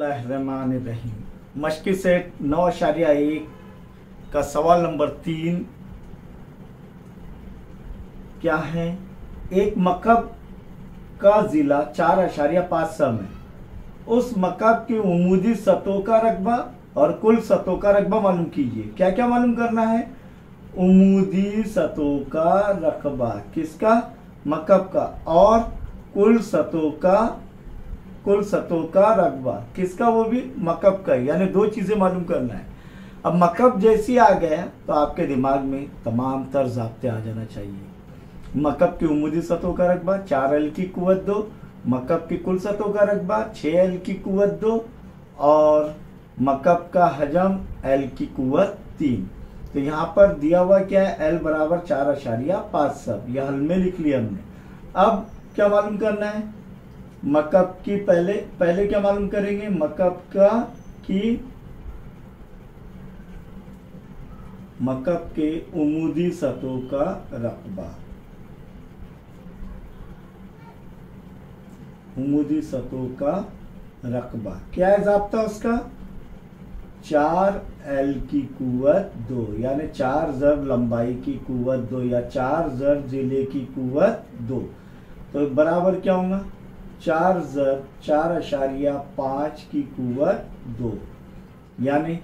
बिस्मिल्लाहिर्रहमानिर्रहीम। मश्की सेट 9.1 का सवाल नंबर 3 क्या है? एक मकब का जिला 4.5 सम है। उस मकब की उमूदी सतहों का रकबा और कुल सतहों का रकबा मालूम कीजिए। क्या क्या मालूम करना है? उमूदी सतहों का रकबा किसका? मकब का। और कुल सतहों का रकबा किसका? वो भी मकब का। यानी दो चीजें मालूम करना है। अब मकब जैसी आ गया तो आपके दिमाग में तमाम तर ज़ाब्ते आ जाना चाहिए। मकब की उमूदी सतहों का रकबा 4L की कुव्वत 2, मकब की कुल सतहों का रकबा 6L की कुव्वत 2 और मकब का हजम L की कुव्वत 3। तो यहाँ पर दिया हुआ क्या है? L बराबर 4.5 सब। यह हल में लिख लिया हमने। अब क्या मालूम करना है? मकब की पहले क्या मालूम करेंगे? मकब के उमूदी सतहों का रकबा। उमूदी सतहों का रकबा क्या है ज़ाब्ता उसका? 4L की कुव्वत 2, यानी 4 ज़रब लंबाई की कुव्वत 2 या 4 ज़रब जिले की कुव्वत 2। तो बराबर क्या होगा? 4 ज़रब 4.5 की कुव्वत 2, यानी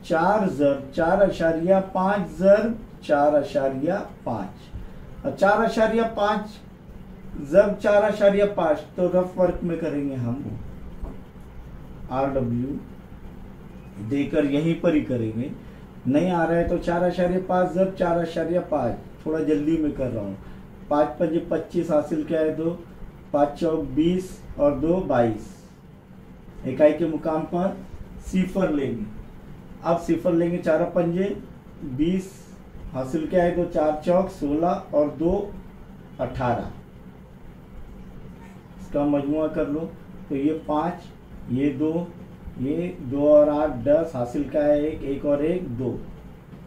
4 ज़रब 4.5 ज़रब 4.5 और 4.5 ज़रब 4.5 तो रफ वर्क में करेंगे हम। RW देकर यहीं पर ही करेंगे। नहीं आ रहा है तो 4.5 ज़रब 4.5, थोड़ा जल्दी में कर रहा हूँ। 5 5 25 हासिल क्या है? 2 5 चौक 20 और 2 22। इकाई के मुकाम पर सिफर लेंगे। अब सिफर लेंगे 4 पंजे 20 हासिल क्या है? 2 4 चौक 16 और 2 18। इसका मजमुआ कर लो तो ये 5, ये 2 और 8 10 हासिल क्या है? 1 और 1 2।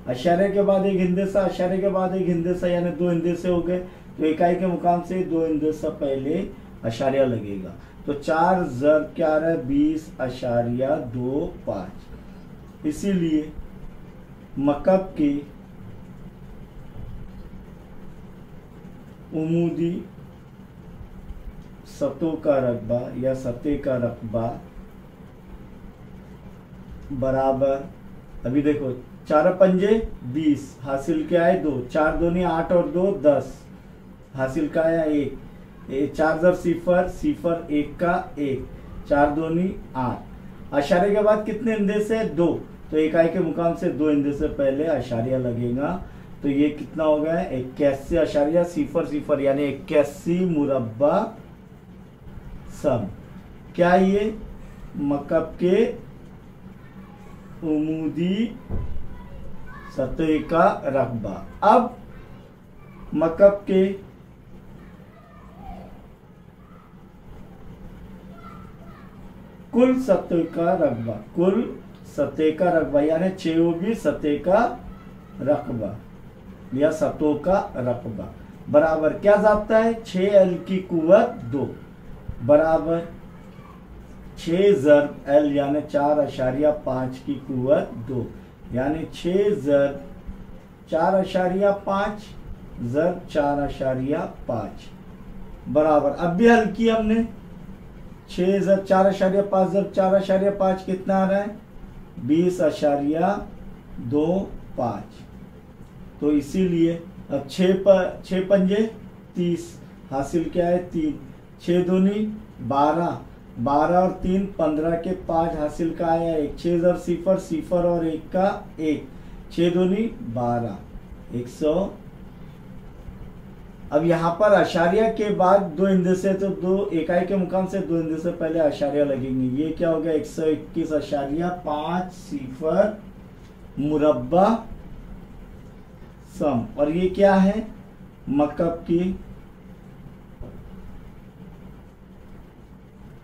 अशारे के बाद एक हिंदेसा, अशारे के बाद एक हिंदेसा, यानी 2 हिंदेसे हो गए। तो इकाई के मुकाम से 2 हिंदेसा पहले अशारिया लगेगा। तो 4 ज़रब क्या आ रहा है? 20.25। इसीलिए मकब के उमूदी सतहों का रकबा या सतह का रकबा बराबर, अभी देखो 4 पंजे 20 हासिल क्या है? 2 4 दूनी 8 और 2 10 हासिल का है 1। 4 ज़रब सिफर सिफर 1 का 1, 4 दूनी 8। अशारे के बाद कितने इंदे से? 2। तो इकाई के मुकाम से 2 इंदे से पहले अशारिया लगेगा। तो ये कितना हो गया? 81.00 यानी 81 मुरब्बा सम। क्या ये? मकब के उमूदी सतह का रकबा। अब मकब के कुल सतह का रकबा, कुल सतह का रकबा यानी 6 सतह का रकबा या सतहों का रकबा बराबर क्या ज़ाब्ता है? 6L की कुव्वत 2 बराबर 6 ज़रब L यानी 4.5 की कुव्वत 2, यानी 6 ज़रब 4.5 ज़रब 4.5 बराबर। अब भी हल किया हमने। 6 ज़रब 4.5 ज़रब 4.5 कितना आ रहा है? 20.25। तो इसीलिए अब 6 पंजे 30 हासिल क्या है? 3। 6 दूनी 12 और 3 15 के 5 हासिल का आया 1। 6 ज़रब सिफर सिफर और 1 का 1, 6 दूनी 12 100। अब यहाँ पर अशारिया के बाद 2 इंदे से, तो 2 इकाई के मुकाम से 2 इंदे से पहले अशारिया लगेंगे। ये क्या हो गया? 121.50 मुरब्बा सम। और ये क्या है? मकब की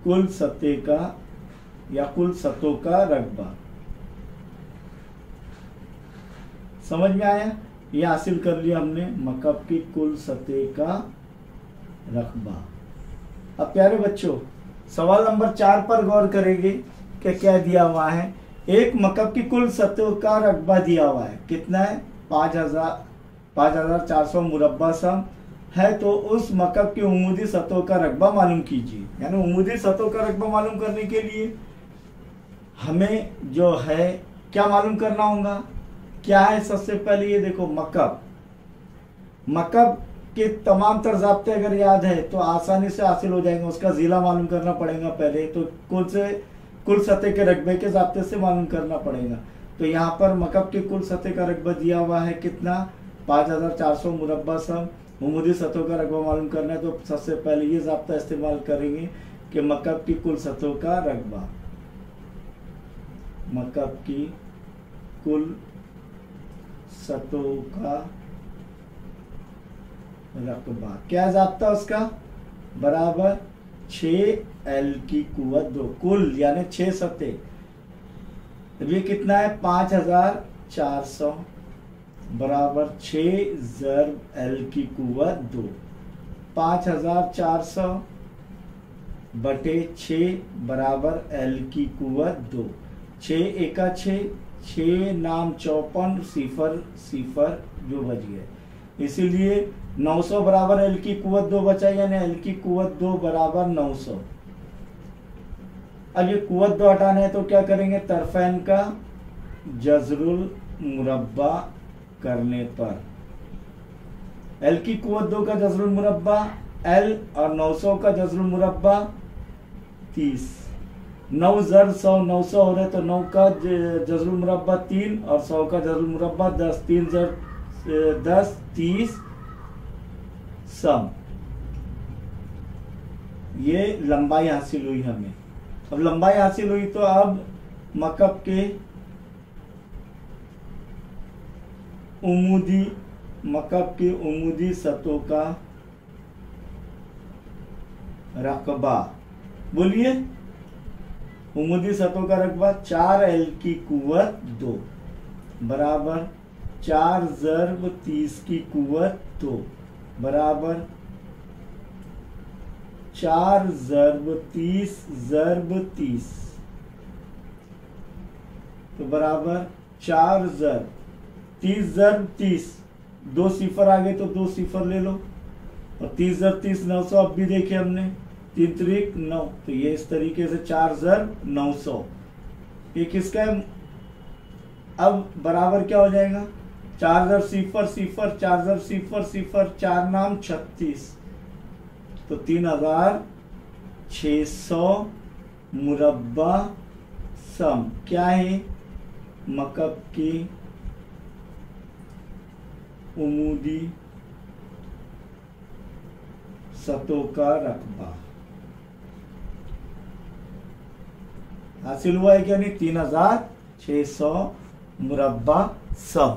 कुल सतह का या कुल सतहों का रकबा। समझ में आया? ये हासिल कर लिया हमने मकब की कुल सतह का रकबा। अब प्यारे बच्चों सवाल नंबर 4 पर गौर करेंगे। के क्या दिया हुआ है, एक मकब की कुल सतह का रकबा दिया हुआ है, कितना है 5400 मुरब्बा सम है। तो उस मकब की उमूदी सतह का रकबा मालूम कीजिए। यानी उमूदी सतह का रकबा मालूम करने के लिए हमें जो है क्या मालूम करना होगा, क्या है सबसे पहले ये देखो, मकब के तमाम तरजाब्ते अगर याद है तो आसानी से हासिल हो जाएंगे। उसका जिला मालूम करना पड़ेगा पहले, तो कुल सतह के रकबे के जाब्ते से मालूम करना पड़ेगा। तो यहाँ पर मकब के कुल सतह का रकबा दिया हुआ है कितना, 5400 मुरब्बा सम। उमूदी सतह का रकबा मालूम करना है तो सबसे पहले ये जाब्ता इस्तेमाल करेंगे कि मकब की कुल सतह का रकबा, मकब की कुल सतह का रकबा, क्या जाब्ता उसका, बराबर 6L की कुव्वत 2, कुल यानी 6 सतह, ये कितना है 5400 बराबर 6 ज़रब L की कुव्वत 2, 5400 बटे 6 बराबर L की कुव्वत 2, 6 एका 6, 6 नाम 54, सिफर सिफर जो बच गए, इसीलिए 900 बराबर L की कुव्वत 2 बचा, यानी L की कुव्वत 2 बराबर 900। अब ये कुव्वत 2 हटाना है तो क्या करेंगे, तरफैन का जज़रुल मुरब्बा करने पर L की कुव्वत 2 का जज़रुल मुरब्बा L और 900 का जज़रुल मुरब्बा 30, 9 ज़र 100 900 हो रहे तो 9 का जज़रुल मुरब्बा 3 और 100 का जज़रुल मुरब्बा 10, 3 ज़र 10 30 सम। ये लंबाई हासिल हुई हमें। अब लंबाई हासिल हुई तो अब मकब के उमूदी सतह का रकबा, बोलिए, उमूदी सतह का रकबा 4L की कुव्वत 2 बराबर 4 ज़रब 30 की कुव्वत 2 बराबर 4 ज़रब 30 ज़रब 30, तो बराबर 4 ज़रब 30 ज़रब 30, 2 सिफर आ गए तो 2 सिफर ले लो, और 30 ज़रब 30 900, अब भी देखे हमने 3 त्रिक 9, तो ये इस तरीके से 4 ज़रब 900, ये किसका है, अब बराबर क्या हो जाएगा, 4 ज़रब सिफर सिफर, 4 ज़रब सिफर सिफर, 4 नाम 36, तो 3600 मुरब्बा सम क्या है, मकब की उमूदी सतह का रकबा हासिल हुआ है क्या नहीं, 3600 मुरब्बा सम।